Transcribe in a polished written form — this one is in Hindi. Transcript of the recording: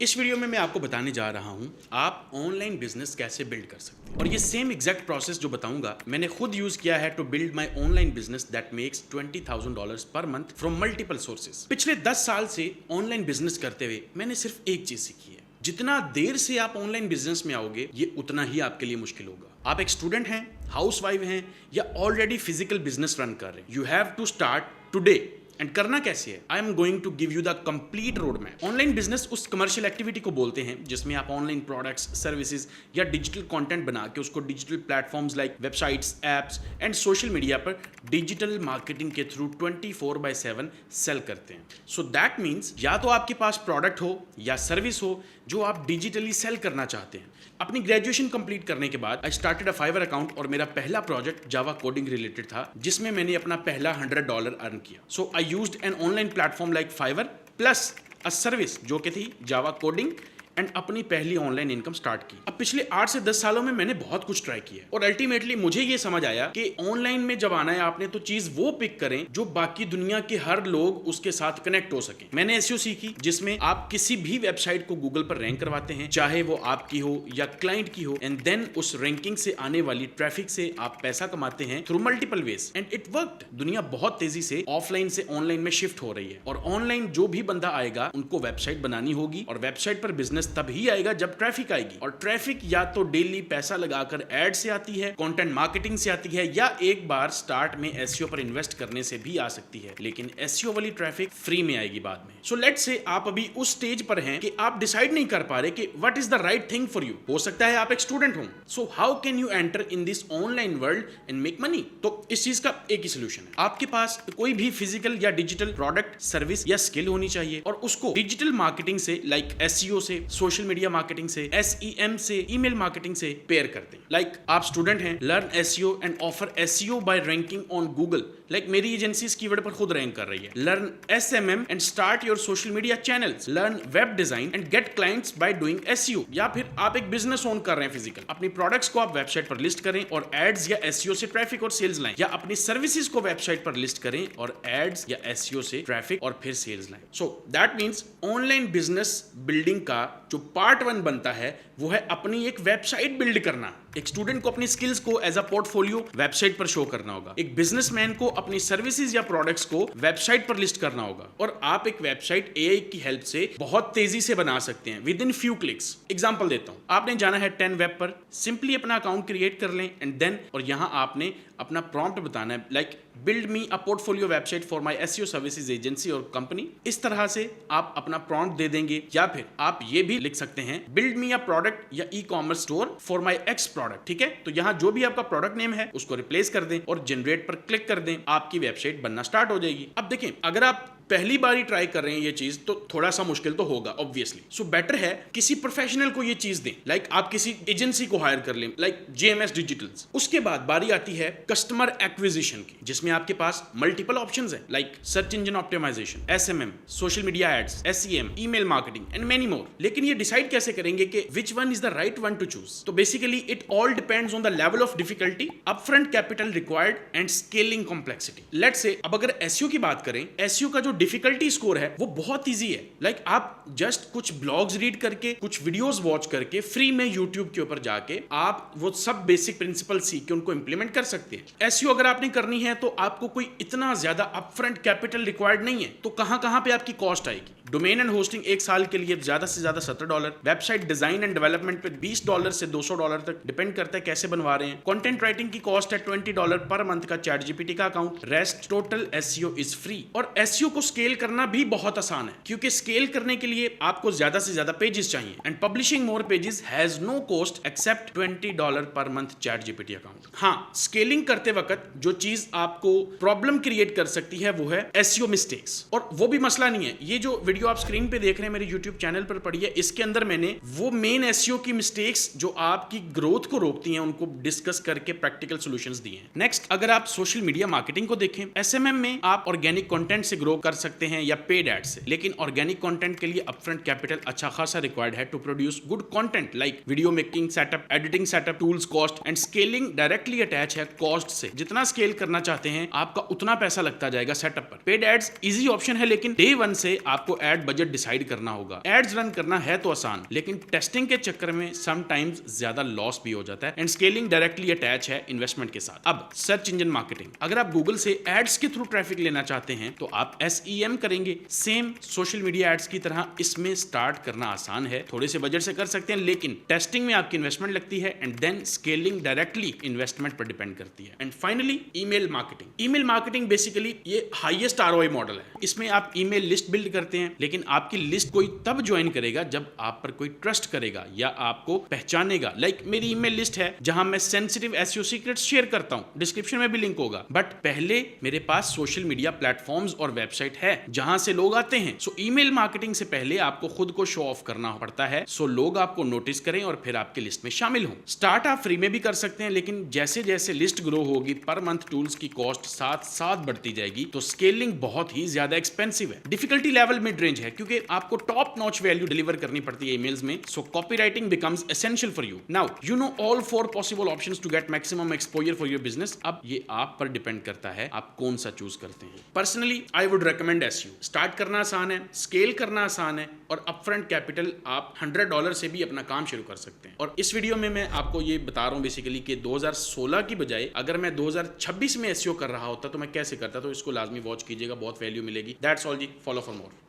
इस वीडियो में मैं आपको बताने जा रहा हूं आप ऑनलाइन बिजनेस कैसे बिल्ड कर सकते हैं और ये सेम एग्जैक्ट प्रोसेस जो बताऊंगा मैंने खुद यूज किया है to build my online business that makes $20,000 per month from multiple sources. पिछले 10 साल से ऑनलाइन बिजनेस करते हुए मैंने सिर्फ एक चीज सीखी है, जितना देर से आप ऑनलाइन बिजनेस में आओगे ये उतना ही आपके लिए मुश्किल होगा। आप एक स्टूडेंट हैं, हाउसवाइफ हैं या ऑलरेडी फिजिकल बिजनेस रन कर रहे हैं, you have to start today. And करना कैसे है, I am going to give you the complete road map. Online business उस कमर्शियल एक्टिविटी को बोलते हैं जिसमें आप ऑनलाइन प्रोडक्ट्स, सर्विसेज या डिजिटल कंटेंट बना के उसको digital platforms like websites, apps and social media पर डिजिटल मार्केटिंग के थ्रू 24/7 सेल करते हैं। सो दैट मीन्स या तो आपके पास प्रोडक्ट हो या सर्विस हो जो आप डिजिटली सेल करना चाहते हैं। अपनी ग्रेजुएशन कंप्लीट करने के बाद I started a fibre account और मेरा पहला प्रोजेक्ट जावा कोडिंग रिलेटेड था जिसमें मैंने अपना पहला $100 अर्न किया। So I used an online platform like Fiverr plus a service जो कि थी जावा कोडिंग एंड अपनी पहली ऑनलाइन इनकम स्टार्ट की। अब पिछले 8 से 10 सालों में मैंने बहुत कुछ ट्राई किया और अल्टीमेटली मुझे ये समझ आया कि ऑनलाइन में जब आना है आपने तो चीज वो पिक करें जो बाकी दुनिया के हर लोग उसके साथ कनेक्ट हो सके। मैंने एसईओ सीखी जिसमें आप किसी भी वेबसाइट को गूगल पर रैंक करवाते हैं, चाहे वो आपकी हो या क्लाइंट की हो, एंड देन उस रैंकिंग से आने वाली ट्रैफिक से आप पैसा कमाते हैं through multiple ways and it worked. दुनिया बहुत तेजी से ऑफलाइन से ऑनलाइन में शिफ्ट हो रही है और ऑनलाइन जो भी बंदा आएगा उनको वेबसाइट बनानी होगी और वेबसाइट पर बिजनेस तभी आएगा जब ट्रैफिक आएगी। और ट्रैफिक या तो डेली पैसा लगाकर एड से आती है, कंटेंट मार्केटिंग से आती है या एक बार स्टार्ट में एसईओ पर इन्वेस्ट करने से भी आ सकती है, लेकिन एसईओ वाली ट्रैफिक फ्री में आएगी बाद में। सो लेट्स से आप अभी उस स्टेज पर हैं कि आप डिसाइड नहीं कर पा रहे कि what is the right thing for you. हो सकता है आप एक स्टूडेंट हो, so how can you enter in this online world and make money. तो इस चीज का एक ही सोल्यूशन है, आपके पास कोई भी फिजिकल या डिजिटल प्रोडक्ट, सर्विस या स्किल होनी चाहिए और उसको डिजिटल मार्केटिंग से लाइक एसईओ से, सोशल मीडिया मार्केटिंग से, एसईएम से, ईमेल मार्केटिंग से पेयर करते हैं। लाइक आप स्टूडेंट हैं, learn SEO and offer SEO by ranking on Google. Like मेरी एजेंसी इस कीवर्ड पर खुद रैंक कर रही है। Learn SMM and start your social media channels. Learn web design and get clients by doing SEO. या फिर आप एक बिजनेस ओन कर रहे हैं फिजिकल, अपनी प्रोडक्ट्स को आप वेबसाइट पर लिस्ट करें और एड्स या एसईओ से ट्रैफिक और सेल्स लाएं, या अपनी सर्विसेज को वेबसाइट पर लिस्ट करें और एड्स या एसईओ से ट्रैफिक और फिर सेल्स लाएं। So that means online business building का जो पार्ट 1 बनता है वो है अपनी एक वेबसाइट बिल्ड करना। एक स्टूडेंट को अपनी स्किल्स को एज अ पोर्टफोलियो वेबसाइट पर शो करना होगा, एक बिजनेसमैन को अपनी सर्विसेज या प्रोडक्ट्स को वेबसाइट पर लिस्ट करना होगा और आप एक वेबसाइट एआई की हेल्प से बहुत तेजी से बना सकते हैं with in few clicks. Example देता हूं, आपने जाना है 10 वेब पर, सिंपली अपना अकाउंट क्रिएट कर लें एंड देन और यहां आपने अपना प्रॉम्प्ट बताना है like build me a portfolio website for my SEO services agency और कंपनी। इस तरह से आप अपना प्रॉम्प्ट दे देंगे या फिर आप ये भी लिख सकते हैं बिल्ड मी अ प्रोडक्ट या e commerce store for my ex product. ठीक है, तो यहां जो भी आपका प्रोडक्ट नेम है उसको रिप्लेस कर दें और जनरेट पर क्लिक कर दें, आपकी वेबसाइट बनना स्टार्ट हो जाएगी। अब देखें, अगर आप पहली बार ही ट्राई कर रहे हैं ये चीज तो थोड़ा सा मुश्किल तो होगा ऑब्वियसली। सो बेटर है किसी प्रोफेशनल को ये चीज दें, लाइक आप किसी एजेंसी को हायर कर लें लाइक जेएमएस डिजिटल्स। उसके बाद बारी आती है कस्टमर एक्विजिशन की, जिसमें आपके पास मल्टीपल ऑप्शंस हैं like search engine optimisation, SMM, social media ads, SEM, email marketing and many more. लेकिन ये डिसाइड कैसे करेंगे कि which one is the right one to choose? तो basically it all depends on the level of difficulty, upfront capital required and scaling complexity. Let's say अब अगर एसईओ की बात करें, एसईओ का जो डिफिकल्टी स्कोर है वो बहुत इजी है। लाइक आप जस्ट कुछ ब्लॉग्स रीड करके, कुछ वीडियोस वॉच करके, फ्री में यूट्यूब के ऊपर जाके आप वो सब बेसिक प्रिंसिपल सीख के उनको इंप्लीमेंट कर सकते हैं। एसईओ अगर आपने करनी है तो आपको कोई इतना ज्यादा अपफ्रंट कैपिटल रिक्वायर्ड नहीं है, तो कहां पे आपकी कॉस्ट आएगी? डोमेन एंड होस्टिंग एक साल के लिए ज्यादा से ज्यादा $70, वेबसाइट डिजाइन एंड डेवलपमेंट पे $20 से $200 तक, डिपेंड करता है कैसे बनवा रहे हैं। कंटेंट राइटिंग की कॉस्ट है $20 पर मंथ का चैट जीपीटी का account. Rest total SEO is free. और एसईओ को स्केल करना भी बहुत आसान है क्योंकि स्केल करने के लिए आपको ज्यादा से ज्यादा पेजेस चाहिए and publishing more pages has no cost except $20 per month ChatGPT account. हाँ, स्केलिंग करते वक्त जो चीज आपको प्रॉब्लम क्रिएट कर सकती है वो है एसईओ मिस्टेक्स, और वो भी मसला नहीं है। ये जो वीडियो आप स्क्रीन पे देख रहे हैं मेरे यूट्यूब चैनल पर पड़ी है, इसके अंदर मैंने वो मेन एसईओ की मिस्टेक्स जो आपकी ग्रोथ को रोकती हैं उनको डिस्कस करके प्रैक्टिकल सॉल्यूशंस दिए हैं। नेक्स्ट, अगर आप सोशल मीडिया मार्केटिंग को देखें, एसएमएम में आप ऑर्गेनिक कंटेंट से ग्रो कर सकते हैं या पेड एड से, लेकिन ऑर्गेनिक कंटेंट के लिए अपफ्रंट कैपिटल अच्छा खासा रिक्वायर्ड है to produce good content like video making setup, editing setup, tools, cost and scaling directly attach है कॉस्ट से। जितना स्केल करना चाहते हैं आपका उतना पैसा लगता जाएगा सेटअप पर। पेड एड्स इजी ऑप्शन है, लेकिन डे 1 से आपको एड बजट डिसाइड करना होगा। एड्स रन करना है तो आसान, लेकिन टेस्टिंग के चक्कर में समटाइम्स ज्यादा लॉस भी हो जाता है एंड स्केलिंग डायरेक्टली अटैच है इन्वेस्टमेंट के साथ। अब सर्च इंजन मार्केटिंग, अगर आप गूगल से एड्स के थ्रू ट्रैफिक लेना चाहते हैं तो आप SEM करेंगे। सेम सोशल मीडिया एड्स की तरह इसमें स्टार्ट करना आसान है, थोड़े से बजट से कर सकते हैं, लेकिन टेस्टिंग में आपकी इन्वेस्टमेंट लगती है and then scaling directly investment पर डिपेंड करती है। And finally email marketing. Email marketing basically ये हाईएस्ट ROI मॉडल है। इसमें आप ईमेल लिस्ट बिल्ड करते हैं, लेकिन आपकी लिस्ट कोई तब ज्वाइन करेगा जब आप पर कोई ट्रस्ट करेगा या आपको पहचानेगा। लाइक मेरी ईमेल लिस्ट है जहां मैं सेंसिटिव SEO सीक्रेट्स शेयर करता हूं, डिस्क्रिप्शन में भी लिंक होगा, बट पहले मेरे पास सोशल मीडिया प्लेटफॉर्म्स और वेबसाइट है जहां से लोग आते हैं। सो ईमेल मार्केटिंग से पहले आपको खुद को शो ऑफ करना पड़ता है, सो लोग आपको नोटिस करें और फिर आपकी लिस्ट में शामिल हो। स्टार्ट आप फ्री में भी कर सकते हैं, लेकिन जैसे जैसे लिस्ट ग्रो होगी पर मंथ टूल्स की कॉस्ट साथ साथ बढ़ती जाएगी, तो स्केलिंग बहुत ही ज्यादा एक्सपेंसिव है। डिफिकल्टी लेवल मिड रेंज है क्योंकि आपको टॉप नॉच वैल्यू डिलीवर करनी पड़ती है ईमेल्स में। So copywriting becomes essential for you. Now you know all 4 possible options to get maximum exposure for your business. अब ये आप पर डिपेंड करता है आप कौन सा चूज करते हैं। Personally I would recommend SEO। Start करना आसान है, स्केल करना आसान है और अपफ्रंट कैपिटल आप $100 से भी अपना काम शुरू कर सकते हैं। और इस वीडियो में मैं आपको ये बता रहा हूं बेसिकली कि 2016 की बजाय अगर मैं 2026 में SEO कर रहा होता तो मैं कैसे करता, तो इसको लाजमी वॉच कीजिएगा, बहुत वैल्यू मिलेगी। That's all ji, follow for more.